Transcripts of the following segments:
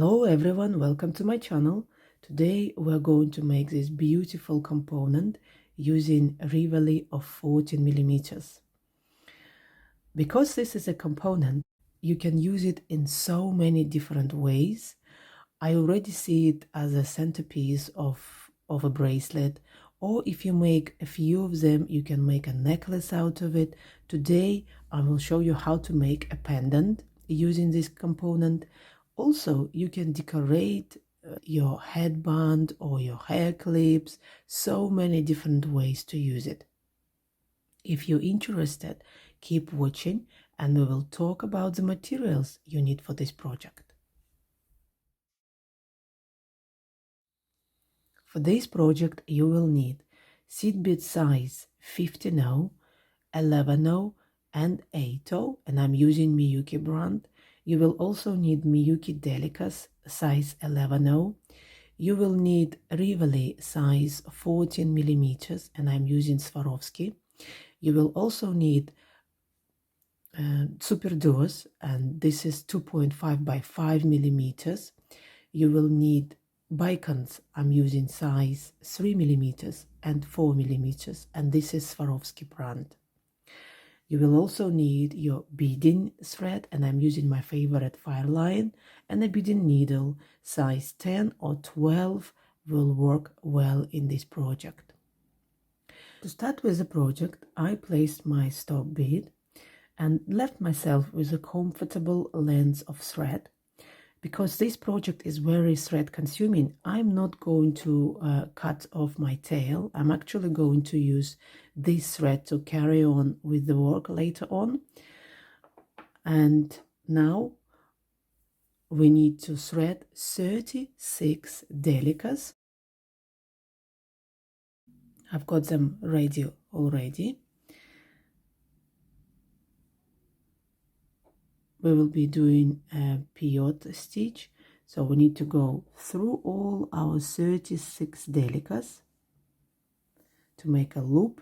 Hello everyone, welcome to my channel. Today we're going to make this beautiful component using Rivoli of 14 millimeters. Because this is a component, you can use it in so many different ways. I already see it as a centerpiece of a bracelet, or if you make a few of them, you can make a necklace out of it. Today I will show you how to make a pendant using this component. Also, you can decorate your headband or your hair clips, so many different ways to use it. If you're interested, keep watching and we will talk about the materials you need for this project. For this project, you will need seed bead size 15/0, 11/0, and 8/0, and I'm using Miyuki brand. You will also need Miyuki Delicas size 11/0. You will need Rivoli size 14 millimeters, and I'm using Swarovski. You will also need Superduos, and this is 2.5 by 5 millimeters. You will need bicones. I'm using size 3 millimeters and 4 millimeters, and this is Swarovski brand. You will also need your beading thread, and I'm using my favorite fire line, and a beading needle size 10 or 12 will work well in this project. To start with the project, I placed my stop bead and left myself with a comfortable length of thread. Because this project is very thread consuming, I'm not going to cut off my tail. I'm actually going to use this thread to carry on with the work later on. And now we need to thread 36 delicas. I've got them ready already. We will be doing a pivot stitch, so we need to go through all our 36 delicas to make a loop,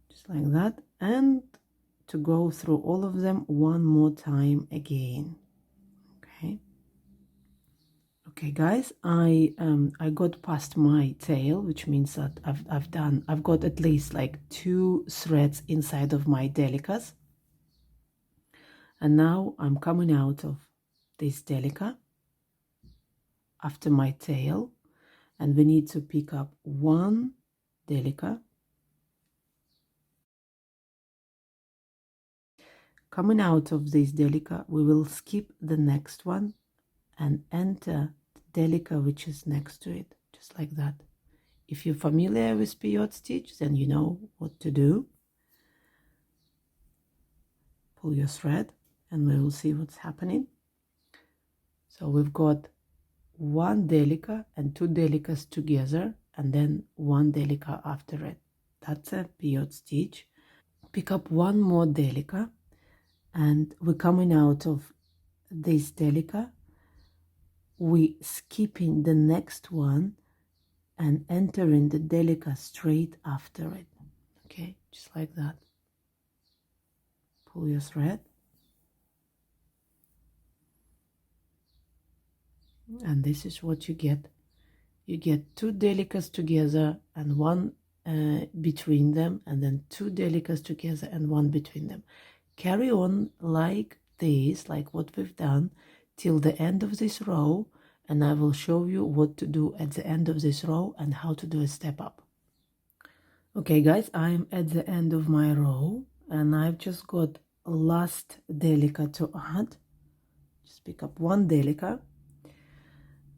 just like that, and to go through all of them one more time again. Okay guys, I got past my tail, which means that I've got at least like 2 threads inside of my delicas, and now I'm coming out of this delica after my tail, and we need to pick up 1 delica. Coming out of this delica, we will skip the next one and enter the delica which is next to it, just like that. If you're familiar with pivot stitch, then you know what to do. Pull your thread and we will see what's happening. So we've got 1 delica and 2 delicas together, and then 1 delica after it. That's a pivot stitch. Pick up 1 more delica, and we're coming out of this delica. We skipping the next one and entering the delica straight after it. Okay, just like that. Pull your thread, and this is what you get. You get 2 delicas together and 1 between them, and then 2 delicas together and 1 between them. Carry on like this, like what we've done, till the end of this row, and I will show you what to do at the end of this row and how to do a step up. Okay guys, I'm at the end of my row, and I've just got last delica to add. Just pick up 1 delica.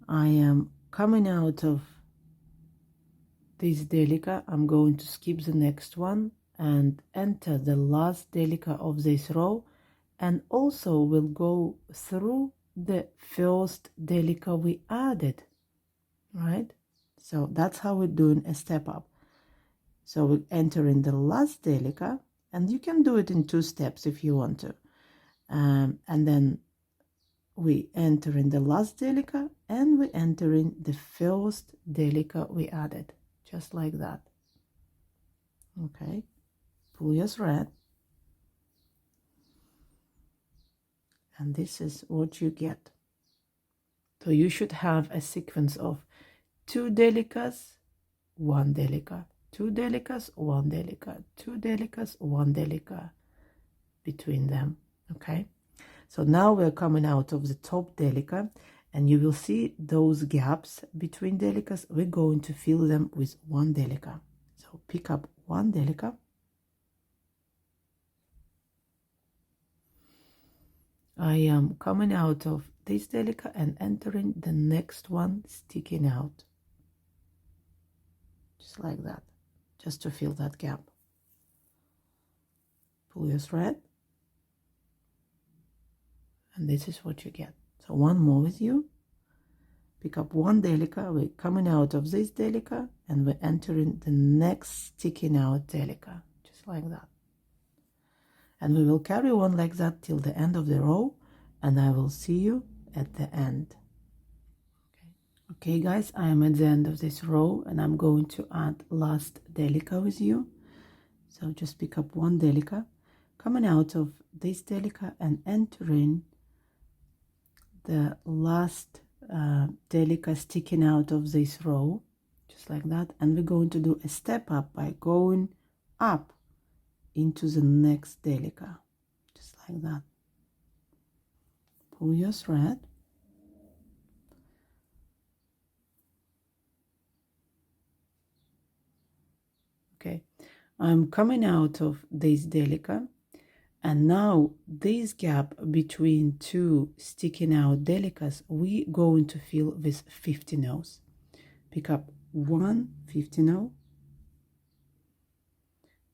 I am coming out of this delica. I'm going to skip the next one and enter the last delica of this row, and also will go through the first delica we added, right? So that's how we're doing a step up. So we enter in the last delica, and you can do it in 2 steps if you want to, and then we enter in the last delica and we enter in the first delica we added, just like that. Okay, pull your thread, and this is what you get. So you should have a sequence of 2 delicas, 1 delica, 2 delicas, 1 delica, 2 delicas, 1 delica between them. Okay, so now we're coming out of the top delica, and you will see those gaps between delicas. We're going to fill them with 1 delica. So pick up 1 delica, I am coming out of this delica and entering the next one sticking out, just like that, just to fill that gap. Pull your thread, and this is what you get. So one more with you, pick up 1 delica, we're coming out of this delica and we're entering the next sticking out delica, just like that. And we will carry on like that till the end of the row, and I will see you at the end. Okay guys, I am at the end of this row and I'm going to add last delica with you. So just pick up 1 delica, coming out of this delica and entering the last delica sticking out of this row, just like that. And we're going to do a step up by going up into the next delica, just like that. Pull your thread, okay, I'm coming out of this delica, and now this gap between 2 sticking out delicas we going to fill with 50 rows. Pick up 1 50 row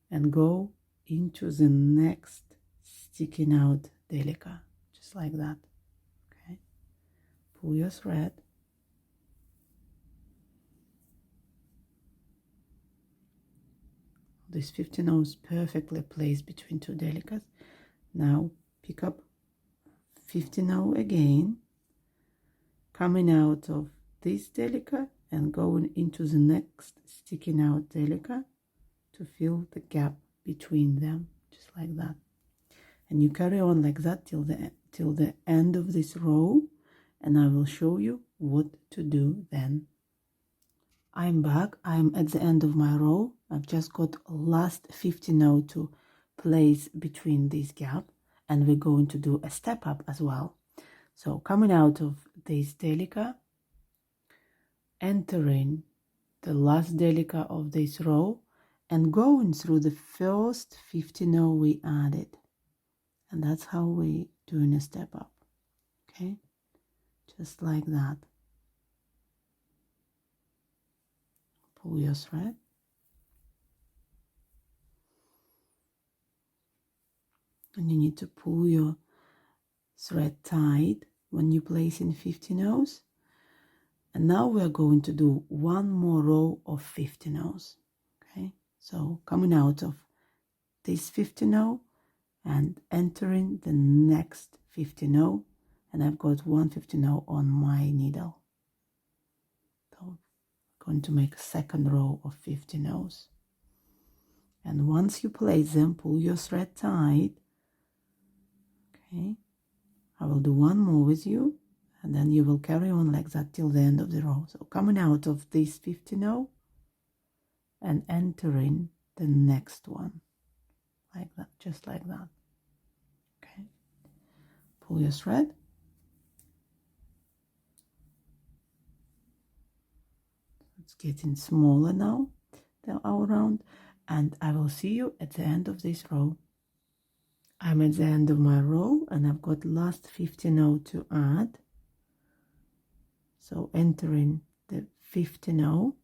and go into the next sticking out delica, just like that. Okay, pull your thread, this 50 rows perfectly placed between 2 delicas. Now pick up 50 row again, coming out of this delica and going into the next sticking out delica to fill the gap between them, just like that. And you carry on like that till the end of this row, and I will show you what to do then. I'm back. I'm at the end of my row. I've just got last 50 now to place between this gap, and we're going to do a step up as well. So coming out of this delica, entering the last delica of this row and going through the first 50 row we added, and that's how we doing a step up. Okay, just like that. Pull your thread, and you need to pull your thread tight when you place in 50 rows. And now we're going to do 1 more row of 50 rows. Okay, so coming out of this 50 row and entering the next 50 row, and I've got 150 row on my needle. So I'm going to make a second row of 50 rows. And once you place them, pull your thread tight. Okay, I will do 1 more with you, and then you will carry on like that till the end of the row. So coming out of this 50 row and entering the next one, like that, just like that. Okay, pull your thread, it's getting smaller now all around, and I will see you at the end of this row. I'm at the end of my row and I've got last 50 now to add, so entering the 50 now.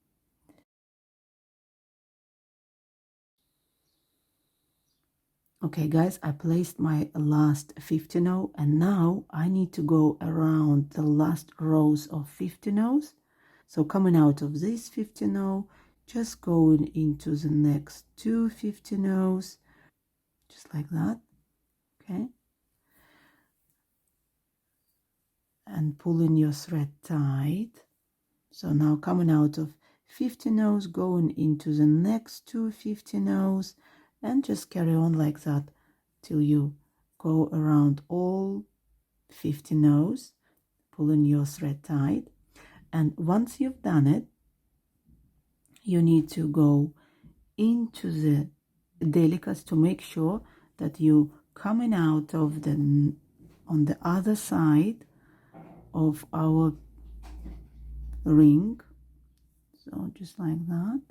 Okay guys, I placed my last 50 now, and now I need to go around the last rows of 50 rows. So coming out of this 50 now, just going into the next 2 50 rows, just like that. Okay, and pulling your thread tight. So now coming out of 50 rows, going into the next 2 50 rows, and just carry on like that till you go around all 50 nose, pulling your thread tight. And once you've done it, you need to go into the delicas to make sure that you coming out of the on the other side of our ring. So just like that.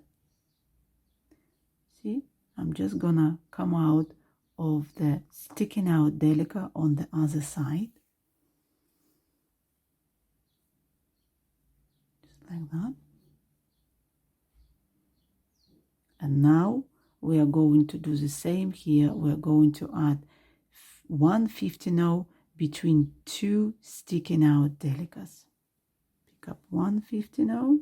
See, I'm just gonna come out of the sticking out delica on the other side, just like that. And now we are going to do the same here. We're going to add 150 now between two sticking out delicas. Pick up 150 now,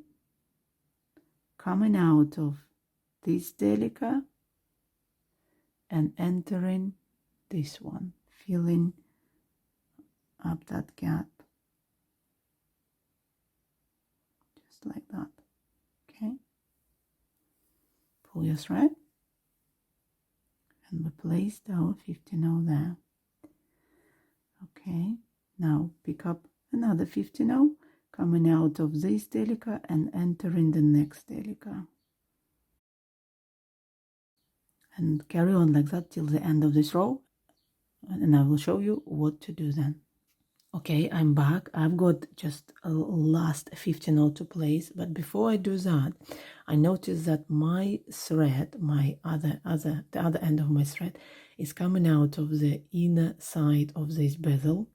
coming out of this delica and entering this one, filling up that gap, just like that. Okay, pull your thread and we placed our 50 now there. Okay, now pick up another 50 now, coming out of this delica and entering the next delica, and carry on like that till the end of this row, and I will show you what to do then. Okay, I'm back. I've got just a last 50 now to place, but before I do that, I noticed that my thread, the other end of my thread is coming out of the inner side of this bezel,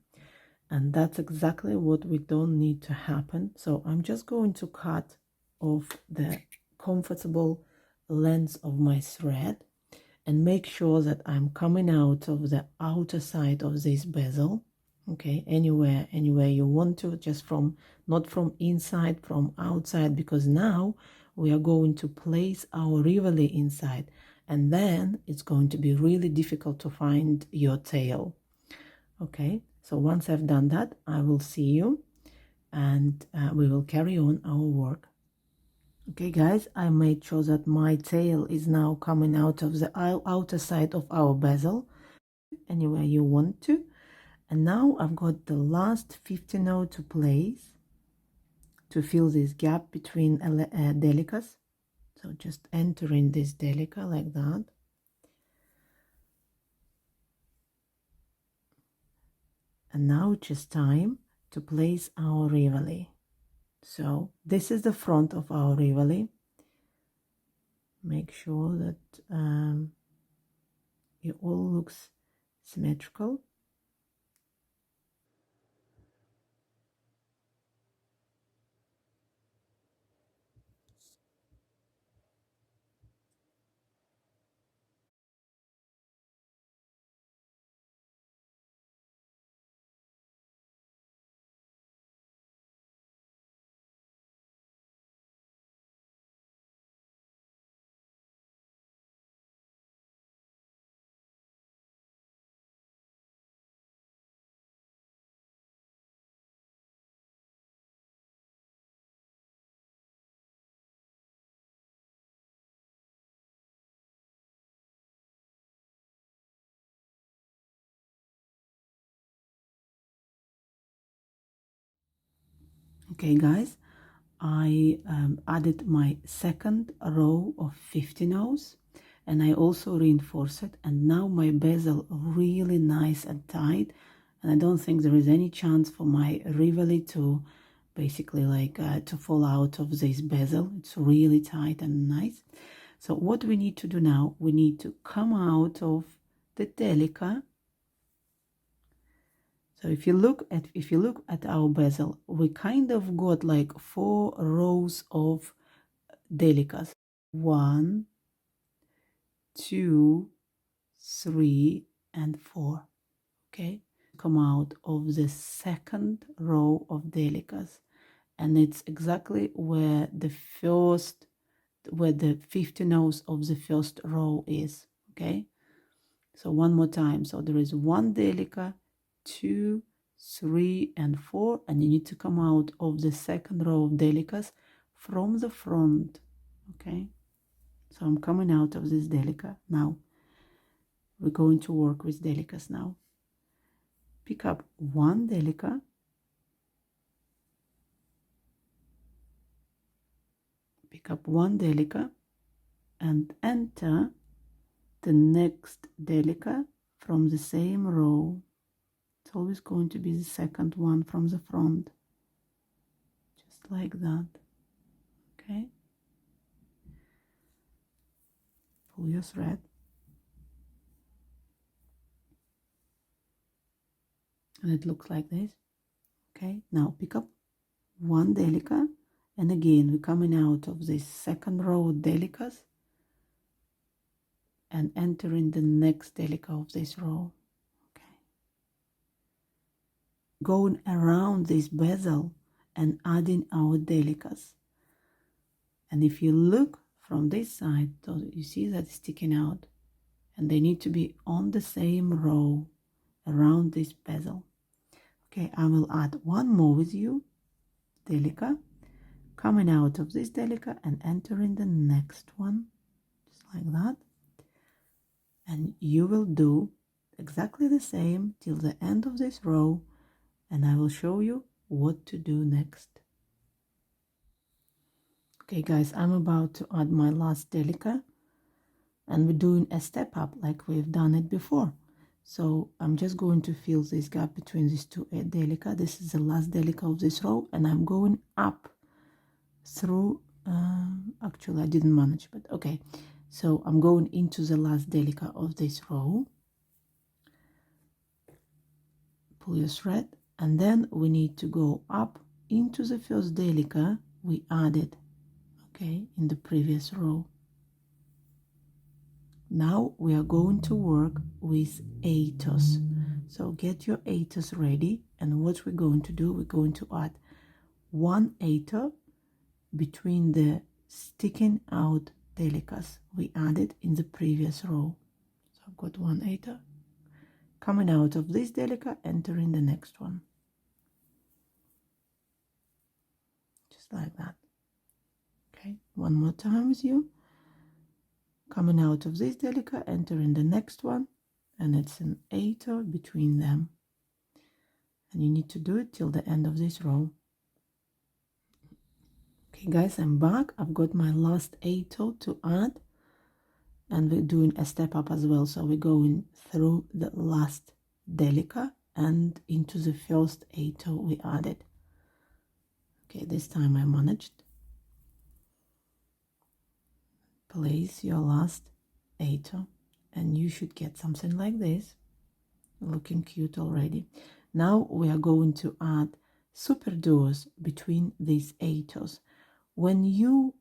and that's exactly what we don't need to happen. So I'm just going to cut off the comfortable length of my thread and make sure that I'm coming out of the outer side of this bezel. Okay, anywhere you want to, just from, not from inside, from outside, because now we are going to place our Rivoli inside, and then it's going to be really difficult to find your tail. Okay, so once I've done that, I will see you, and we will carry on our work. Okay guys, I made sure that my tail is now coming out of the outer side of our bezel, anywhere you want to. And now I've got the last 50 now to place to fill this gap between delicas. So just entering this delica like that. And now it's just time to place our Rivoli. So this is the front of our Rivoli. Make sure that it all looks symmetrical. Okay guys, I added my second row of 50 nows, and I also reinforced it, and now my bezel really nice and tight, and I don't think there is any chance for my Rivoli to basically like to fall out of this bezel. It's really tight and nice. So what we need to do now, we need to come out of the delica. So if you look at our bezel, we kind of got like 4 rows of delicas. 1, 2, 3, and 4. Okay, come out of the second row of delicas, and it's exactly where the 50 nodes of the first row is. Okay, so one more time. So there is 1 delica, 2, 3, and 4, and you need to come out of the second row of delicas from the front. Okay, so I'm coming out of this delica now. We're going to work with delicas now. pick up one delica, and enter the next delica from the same row. It's always going to be the second one from the front, just like that. Okay, pull your thread, and it looks like this. Okay, now pick up one delica, and again we're coming out of this second row of delicas and entering the next delica of this row. Okay, going around this bezel and adding our delicas. And if you look from this side, you see that it's sticking out, and they need to be on the same row around this bezel. Okay, I will add one more with you, delica, coming out of this delica and entering the next one, just like that. And you will do exactly the same till the end of this row, and I will show you what to do next. Okay guys, I'm about to add my last delica, and we're doing a step up like we've done it before. So I'm just going to fill this gap between these two delica. This is the last delica of this row, and I'm going up through actually I didn't manage, but okay, so I'm going into the last delica of this row. Pull your thread, and then we need to go up into the first delica we added, okay, in the previous row. Now we are going to work with eighths, so get your eighths ready. And what we're going to do, we're going to add 1/8 between the sticking out delicas we added in the previous row. So I've got 1/8 coming out of this delica, entering the next one, just like that. Okay, one more time with you, coming out of this delica, entering the next one, and it's an 1/8 between them, and you need to do it till the end of this row. Okay guys, I'm back. I've got my last 1/8 to add, and we're doing a step up as well, so we're going through the last delica and into the first 1/8 we added. Okay, this time I managed. Place your last 1/8 and you should get something like this, looking cute already. Now we are going to add superduos between these 1/8. When you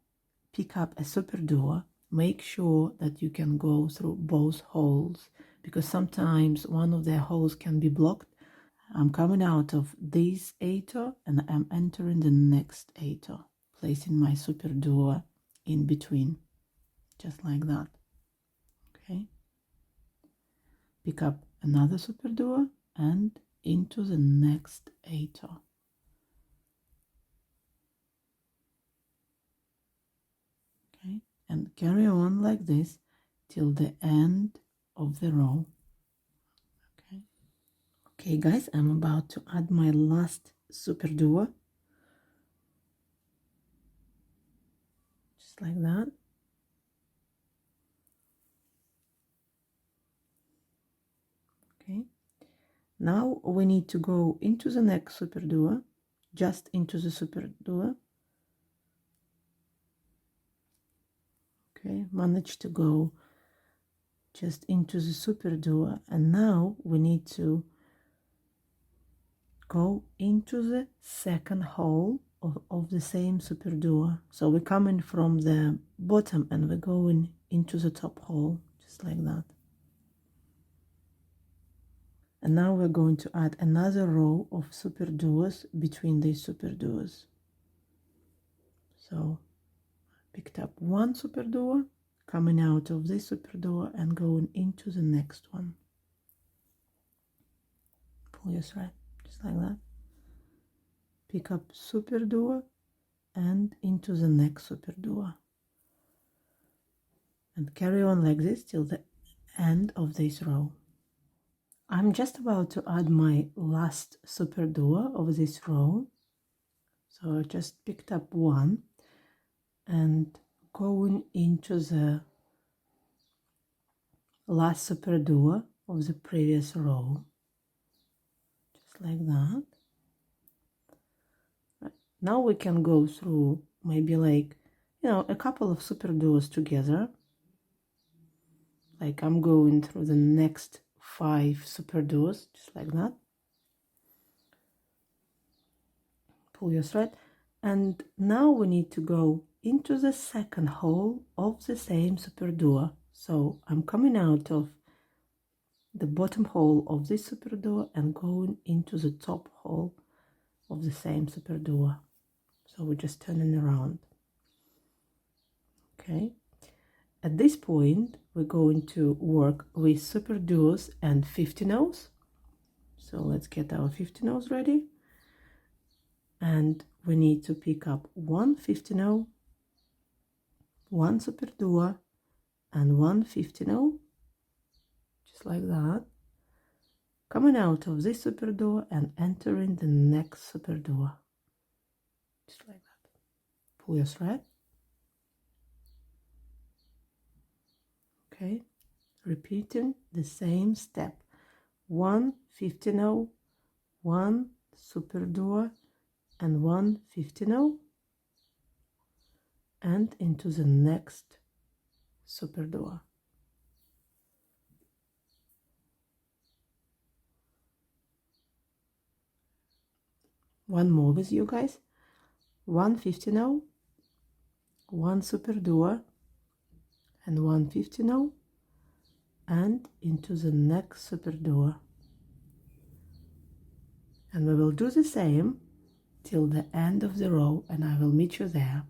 pick up a superduo, make sure that you can go through both holes, because sometimes one of the holes can be blocked. I'm coming out of this 1/8 and I'm entering the next 1/8, placing my superduo in between, just like that. Okay, pick up another superduo and into the next 1/8. Okay, and carry on like this till the end of the row. Okay guys, I'm about to add my last superduo, just like that. Okay, now we need to go into the next superduo, just into the superduo. Okay, manage to go just into the superduo, and now we need to go into the second hole of the same superduo. So we're coming from the bottom and we're going into the top hole, just like that. And now we're going to add another row of superduos between these superduos. So picked up one superduo, coming out of this superduo and going into the next one. Pull your thread, just like that. Pick up superduo and into the next superduo. And carry on like this till the end of this row. I'm just about to add my last Superduo of this row. So I just picked up one and going into the last Superduo of the previous row, just like that. Right. Now we can go through maybe like, you know, a couple of Superduos together. Like I'm going through the next 5 Superduos, just like that. Pull your thread, and now we need to go into the second hole of the same Superduo. So I'm coming out of the bottom hole of this Superduo and going into the top hole of the same Superduo. So we're just turning around. Okay, at this point we're going to work with Superduos and 50-no's. So let's get our 50-no's ready, and we need to pick up one 50-no, one Superduo, and one 50-no, just like that, coming out of this Superduo and entering the next Superduo, just like that. Pull your thread. Okay, repeating the same step. One 50-no, one Superduo, and one 50-no, and into the next Superduo. One more with you guys. One 50-no, one Superduo, and one 50-no, and into the next Superduo. And we will do the same till the end of the row, and I will meet you there.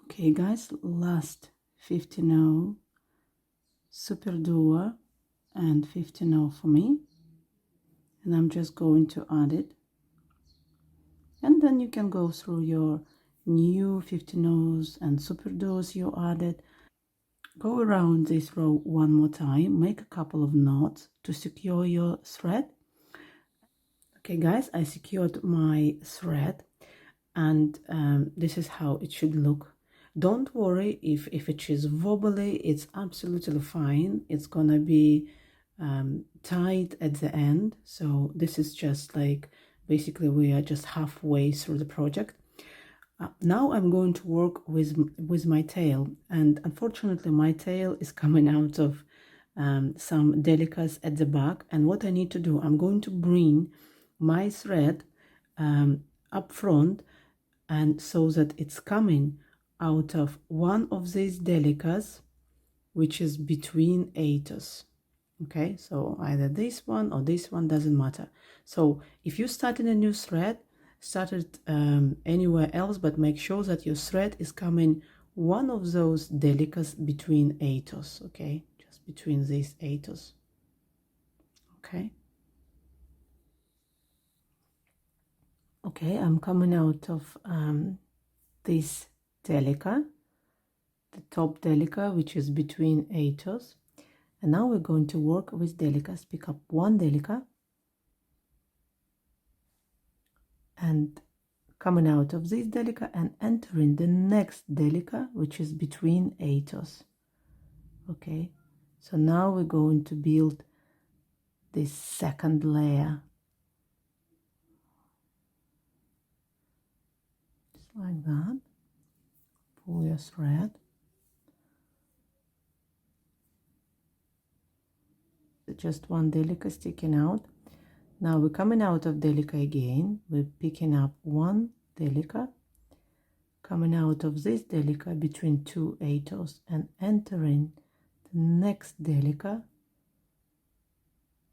Okay guys, last 50-no, Superduo, and 50-no for me, and I'm just going to add it, and then you can go through your new 50-nos and Superduos you added. Go around this row one more time, make a couple of knots to secure your thread. Okay guys, I secured my thread, and this is how it should look. Don't worry if it is wobbly, it's absolutely fine. It's gonna be tight at the end. So this is just like, basically we are just halfway through the project. Now I'm going to work with my tail, and unfortunately my tail is coming out of some Delicas at the back, and what I need to do, I'm going to bring my thread up front, and so that it's coming out of one of these Delicas, which is between eighths. Okay, so either this one or this one, doesn't matter. So if you start in a new thread, start it anywhere else, but make sure that your thread is coming one of those Delicas between eighths. Okay, just between these eighths. Okay. Okay, I'm coming out of this Delica, the top Delica, which is between eighths, and now we're going to work with Delicas. Pick up one Delica and coming out of this Delica and entering the next Delica, which is between eighths. Okay, so now we're going to build this second layer, just like that. Pull your thread. Just one Delica sticking out. Now we're coming out of Delica again. We're picking up one Delica, coming out of this Delica between two eighths and entering the next Delica,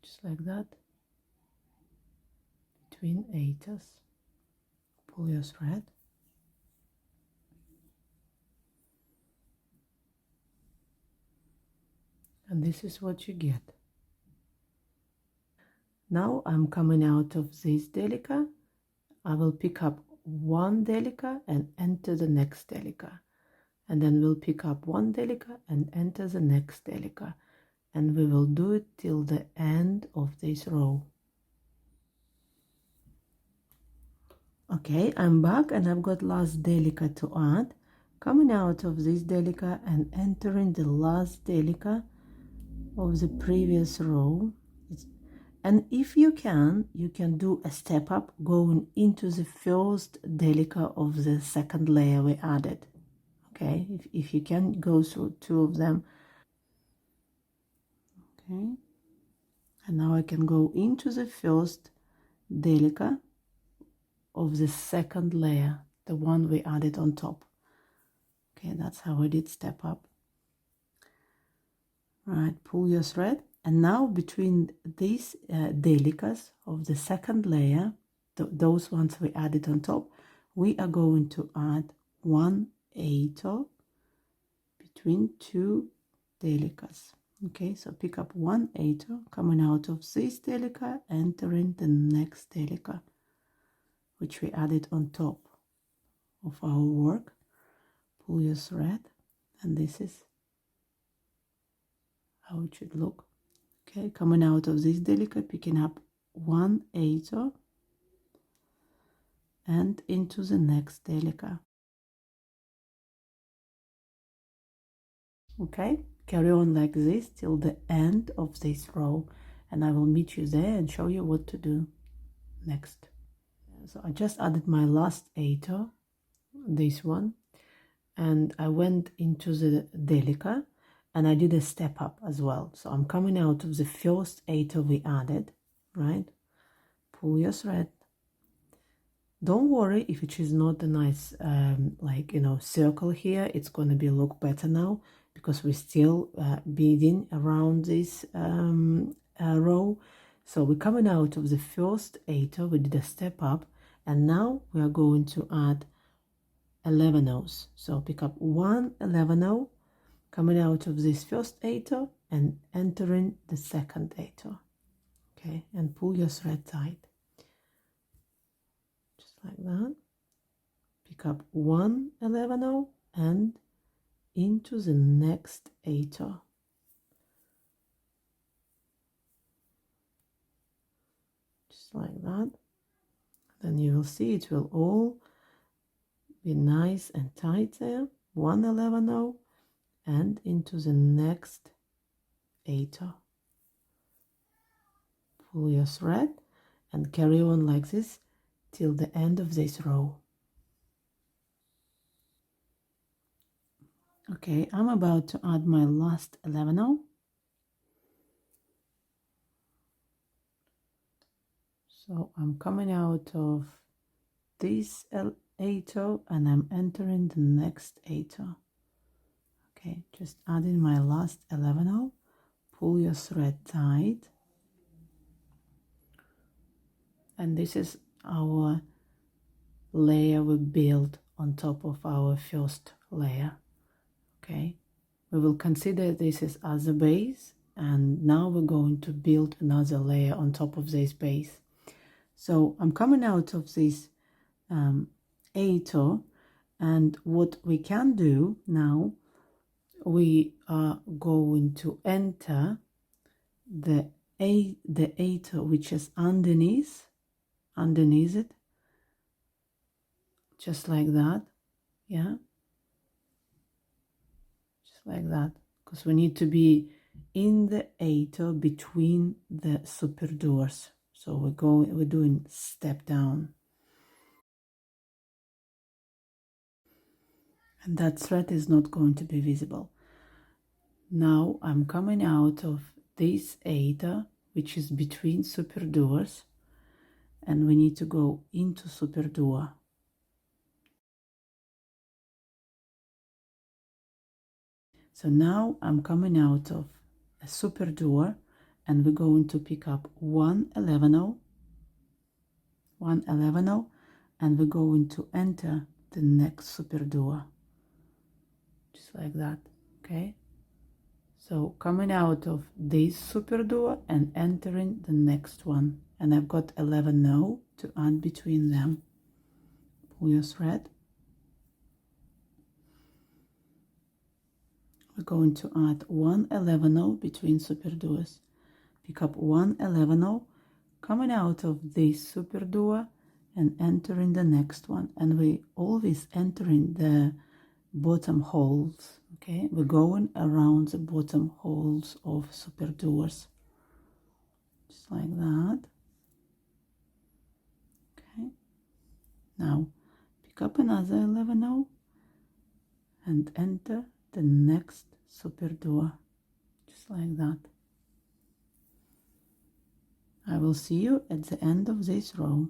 just like that, between eighths. Pull your thread. And this is what you get. Now I'm coming out of this Delica. I will pick up one Delica and enter the next Delica, and then we'll pick up one Delica and enter the next Delica, and we will do it till the end of this row. Okay, I'm back and I've got last delica to add. Coming out of this delica and entering the last delica of the previous row. And if you can do a step up going into the first delica of the second layer we added. Okay, if you can go through two of them. Okay, and now I can go into the first delica of the second layer, the one we added on top. Okay, that's how I did step up. Right, pull your thread, and now between these delicas of the second layer, those ones we added on top, we are going to add 1/8 between two delicas. Okay, so pick up 1/8 coming out of this delica, entering the next delica, which we added on top of our work. Pull your thread, and this is how it should look. Okay, coming out of this delica, picking up 1/8 and into the next delica. Okay, carry on like this till the end of this row, and I will meet you there and show you what to do next. So I just added my last 8, this one, and I went into the delica and I did a step up as well. So I'm coming out of the first 8 we added, right? Pull your thread. Don't worry if it is not a nice like, you know, circle here. It's going to be look better now because we're still beading around this row. So we're coming out of the first 8, we did a step up, and now we are going to add 11/0. So pick up 1/11 coming out of this first 8 and entering the second 8. Okay, and pull your thread tight. Like that. Pick up 1/11 and into the next 8. Just like that. Then you will see it will all be nice and tight there. 1/11 and into the next 8. Pull your thread and carry on like this till the end of this row. Okay, I'm about to add my last 11/0. So I'm coming out of this 8 and I'm entering the next 8. Okay, just adding my last 11/0. Pull your thread tight, and this is our layer we build on top of our first layer. Okay, we will consider this as a base, and now we're going to build another layer on top of this base. So I'm coming out of this 8, and what we can do now, we are going to enter the 8 which is underneath it, just like that. Yeah, just like that, because we need to be in the 8 between the Superduos. So we're doing step down, and that thread is not going to be visible. Now I'm coming out of this 8 which is between Superduos, and we need to go into Superduo. So now I'm coming out of a Superduo, and we're going to pick up 1/11, and we're going to enter the next Superduo, just like that. Okay, so coming out of this Superduo and entering the next one, and I've got 11/0 to add between them. Pull your thread. we're going to add 1 11 between Superduos. Pick up 1 11 coming out of this Superduo and entering the next one, and we always entering the bottom holes. Okay, we're going around the bottom holes of Superduos, just like that. Okay, now pick up another 11 and enter the next Superduo, just like that. I will see you at the end of this row.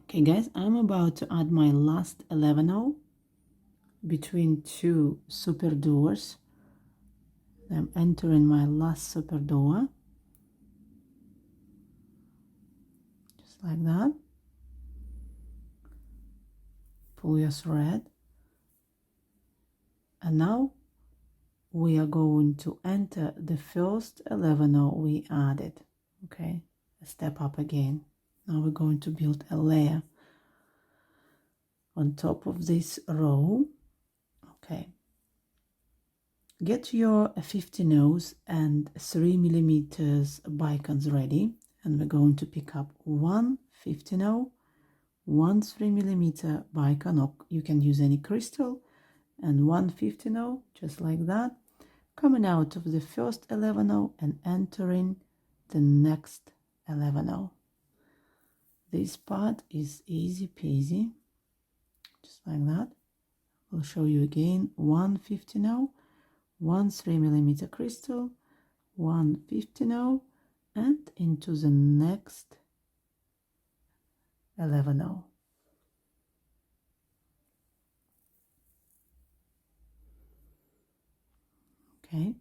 Okay guys, I'm about to add my last 11 between two Superduos. I'm entering my last Superduo, just like that. Pull your thread, and now we are going to enter the first 11 we added. Okay, a step up again. Now we're going to build a layer on top of this row. Okay, get your 50 nose and 3 millimeters bicones ready, and we're going to pick up one 50 one 3 millimeter bicone, or you can use any crystal, and one 50 just like that, coming out of the first 11 and entering the next 11. This part is easy peasy, just like that. I'll show you again. One 50 one 3 millimeter crystal, one 50 and into the next 11. Okay,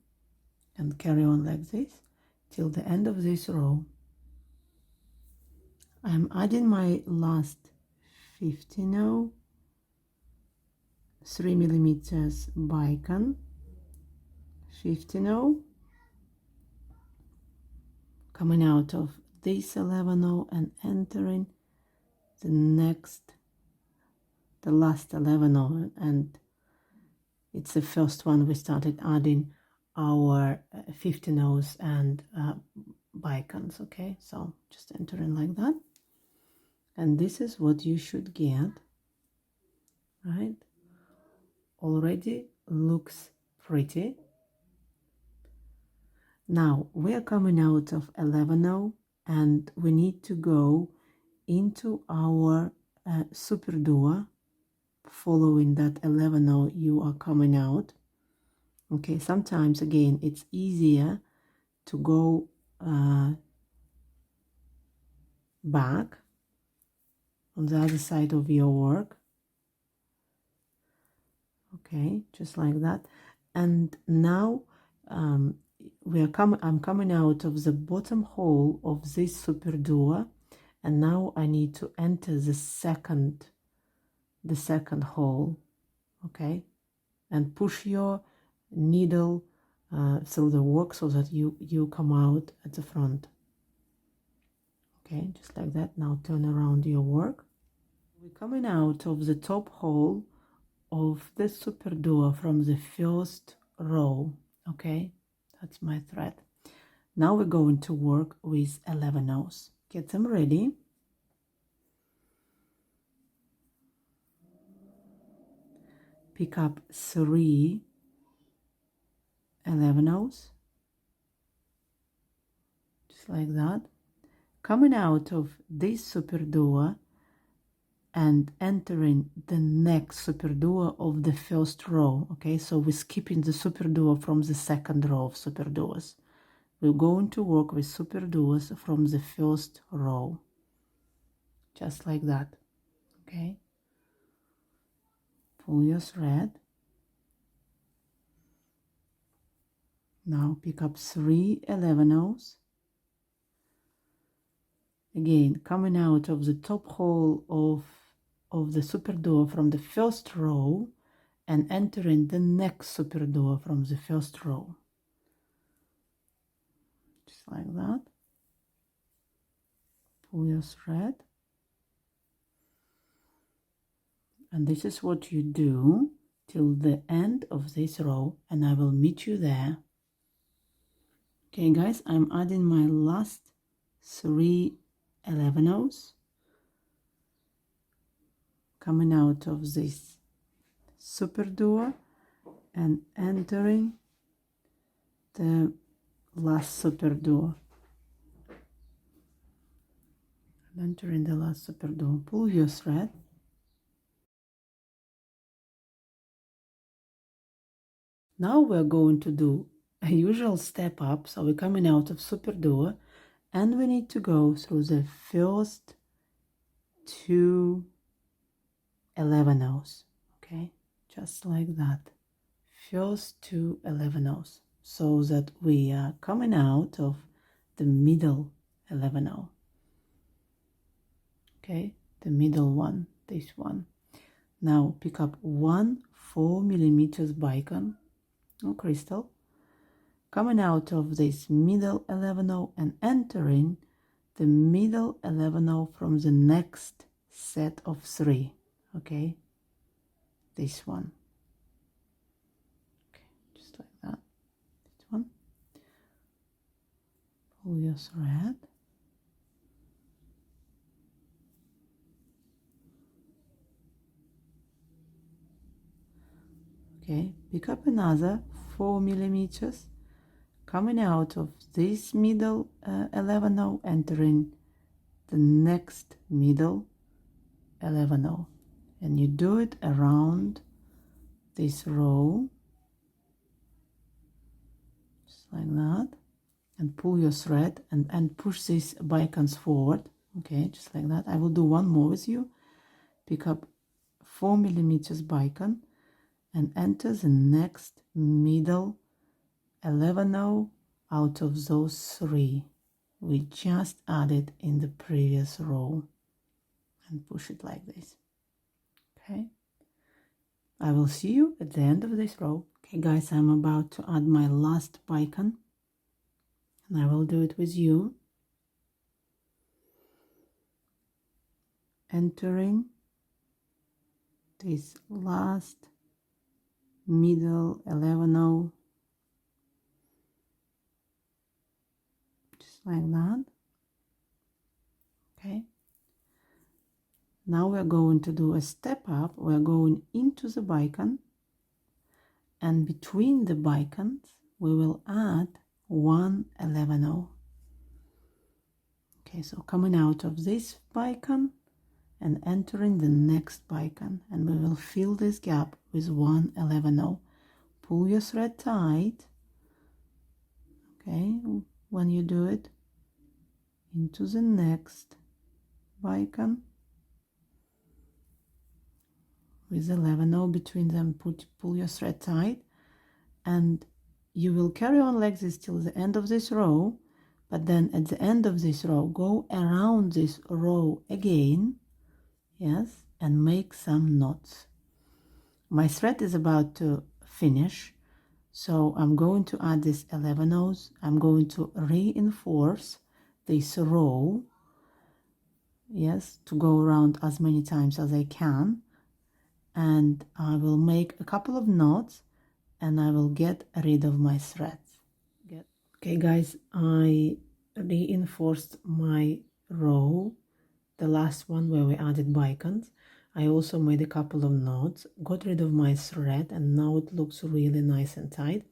and carry on like this till the end of this row. I'm adding my last 50 3 millimeters bicone, 50 coming out of this 11 and entering the last 11, and it's the first one we started adding our 50 and bicones. Okay, so just entering like that, and this is what you should get, right? Already looks pretty. Now we are coming out of 11 and we need to go into our Superduo, following that 11 you are coming out. Okay, sometimes again it's easier to go back on the other side of your work. Okay, just like that. And now I'm coming out of the bottom hole of this Superduo, and now I need to enter the second hole. Okay, and push your needle through the work so that you come out at the front. Okay, just like that. Now turn around your work. We're coming out of the top hole of the Superduo from the first row. Okay, that's my thread. Now we're going to work with 11s. Get them ready. Pick up 3 11s, just like that, coming out of this Superduo and entering the next Superduo of the first row. Okay, so we're skipping the Superduo from the second row of Superduos. We're going to work with Superduos from the first row, just like that. Okay, pull your thread. Now pick up 3 11s, again coming out of the top hole of the Superduo from the first row and entering the next Superduo from the first row, just like that. Pull your thread, and this is what you do till the end of this row, and I will meet you there. Okay guys, I'm adding my last 3 11-ohs coming out of this Superduo and entering the last Superduo. Entering the last Superduo, pull your thread. Now we're going to do a usual step up, so we're coming out of Superduo and we need to go through the first 2 11-ohs, okay, just like that, first 2 11-ohs, so that we are coming out of the middle 11-oh, okay, the middle one, this one. Now pick up one 4mm bicone or crystal, coming out of this middle 11-oh and entering the middle 11-oh from the next set of 3, okay, this one, okay, just like that, this one, pull your thread, okay, pick up another 4mm, coming out of this middle 11-oh, entering the next middle 11-oh, and you do it around this row, just like that, and pull your thread and push these bicones forward, okay, just like that. I will do one more with you. Pick up 4mm bicone and enter the next middle 11-oh out of those 3 we just added in the previous row, and push it like this, okay. I will see you at the end of this row. Okay guys, I'm about to add my last bicone, and I will do it with you, entering this last middle 11-oh, just like that, okay. Now we're going to do a step up. We're going into the bicone, and between the bicones we will add one 11-oh, okay. So coming out of this bicone and entering the next bicone, and we will fill this gap with one 11-oh. Pull your thread tight, okay, when you do it, into the next bicone with 11-oh between them. Pull your thread tight, and you will carry on like this till the end of this row, but then at the end of this row go around this row again, yes, and make some knots. My thread is about to finish, so I'm going to add this 11-ohs. I'm going to reinforce this row, yes, to go around as many times as I can, and I will make a couple of knots and I will get rid of my threads. Okay guys, I reinforced my row, the last one where we added bicones. I also made a couple of knots, got rid of my thread, and now it looks really nice and tight.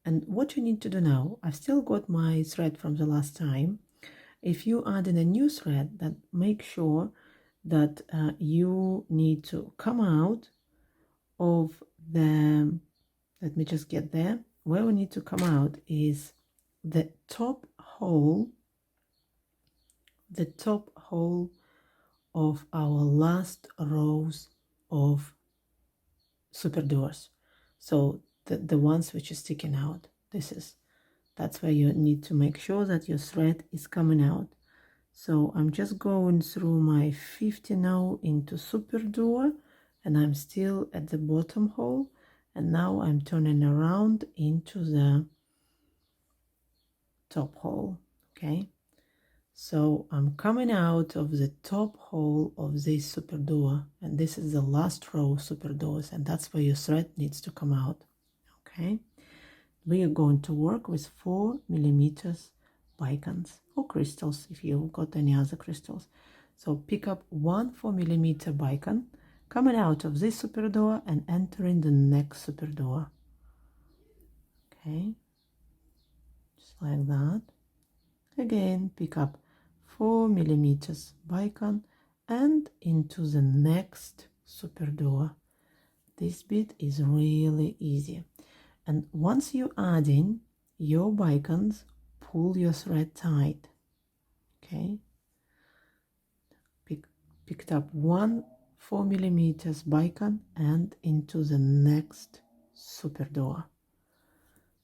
And what you need to do now, I've still got my thread from the last time. If you add in a new thread, then make sure that you need to come out of the, let me just get there, where we need to come out is the top hole of our last rows of Superduos. So the ones which are sticking out, that's where you need to make sure that your thread is coming out. So I'm just going through my 15-oh into Superduo, and I'm still at the bottom hole, and now I'm turning around into the top hole, okay. So I'm coming out of the top hole of this Superduo, and this is the last row of Superduos, and that's where your thread needs to come out. Okay, we are going to work with 4mm bicones or crystals if you've got any other crystals. So pick up one 4mm bicone coming out of this Superduo and entering the next Superduo. Okay, just like that. Again, pick up 4mm bicone and into the next Superduo. This bit is really easy. And once you add in your bicones, pull your thread tight. Okay, picked up one 4mm bicone and into the next Superduo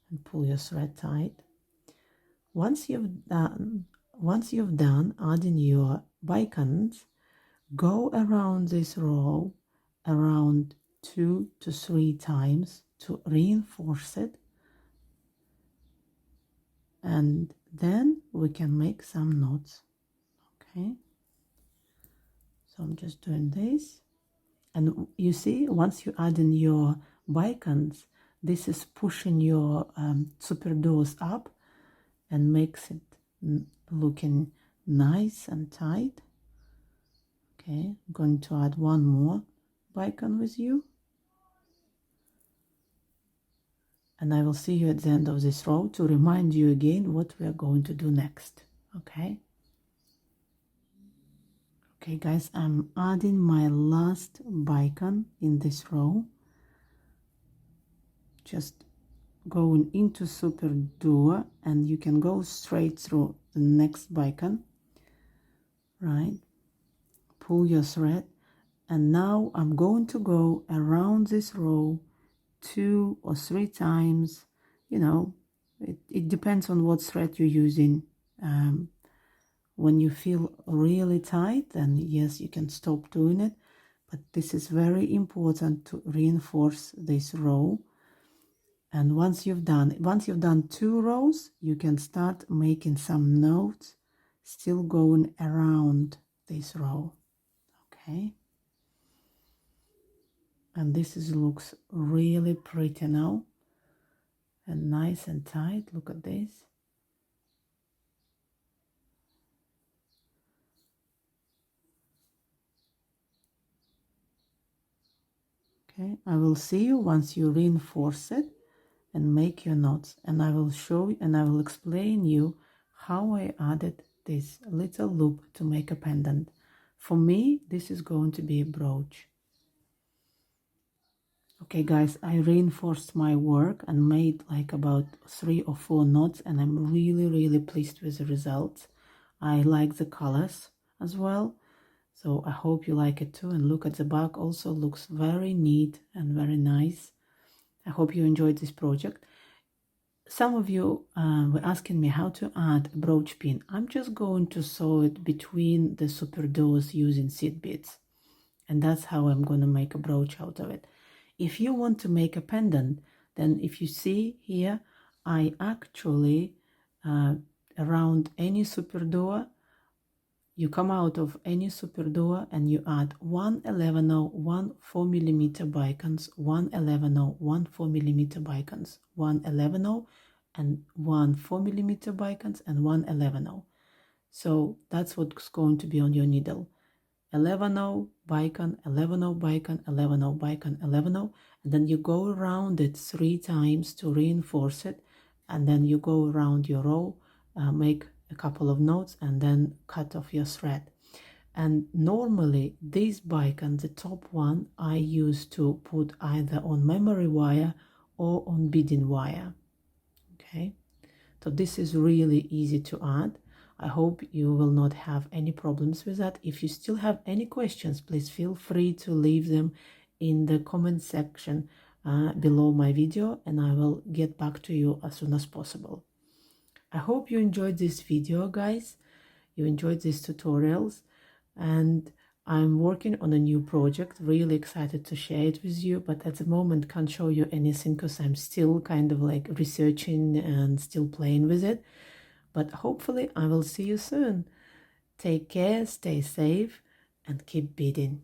and pull your thread tight. Once you've done adding your bicones, go around this row around 2 to 3 times to reinforce it, and then we can make some knots. Okay, so I'm just doing this, and you see, once you add in your bicones, this is pushing your Superduos up and makes it looking nice and tight. Okay, I'm going to add one more bicone with you, and I will see you at the end of this row to remind you again what we are going to do next. Okay, guys, I'm adding my last bicone in this row, just going into Superduo, and you can go straight through the next bicone, right? Pull your thread, and now I'm going to go around this row 2 or 3 times. You know, it depends on what thread you're using. When you feel really tight, then yes, you can stop doing it, but this is very important to reinforce this row. And once you've done 2 rows, you can start making some knots, still going around this row. Okay, and this looks really pretty now and nice and tight. Look at this. Okay, I will see you once you reinforce it and make your knots, and I will show you and I will explain you how I added this little loop to make a pendant. For me, this is going to be a brooch. Okay guys, I reinforced my work and made like about 3 or 4 knots, and I'm really pleased with the results. I like the colors as well, so I hope you like it too. And look at the back, also looks very neat and very nice. I hope you enjoyed this project. Some of you were asking me how to add a brooch pin. I'm just going to sew it between the Superduos using seed beads, and that's how I'm going to make a brooch out of it. If you want to make a pendant, then if you see here, I actually around any Superduo, you come out of any Superduo and you add 1 11/0, 1 4mm bicones, 1 11/0, 1 4mm bicones, 1 11/0 and 1 4mm bicones, and 1 11/0. So that's what's going to be on your needle. 11/0 bicone, 11/0 bicone, 11/0 bicone, 11/0, and then you go around it 3 times to reinforce it, and then you go around your row, make a couple of knots, and then cut off your thread. And normally this bicone, the top one, I use to put either on memory wire or on beading wire. Okay, so this is really easy to add. I hope you will not have any problems with that. If you still have any questions, please feel free to leave them in the comment section below my video, and I will get back to you as soon as possible. I hope you enjoyed this video, guys. You enjoyed these tutorials, and I'm working on a new project. Really excited to share it with you, but at the moment can't show you anything because I'm still kind of like researching and still playing with it. But hopefully I will see you soon. Take care, stay safe, and keep beading.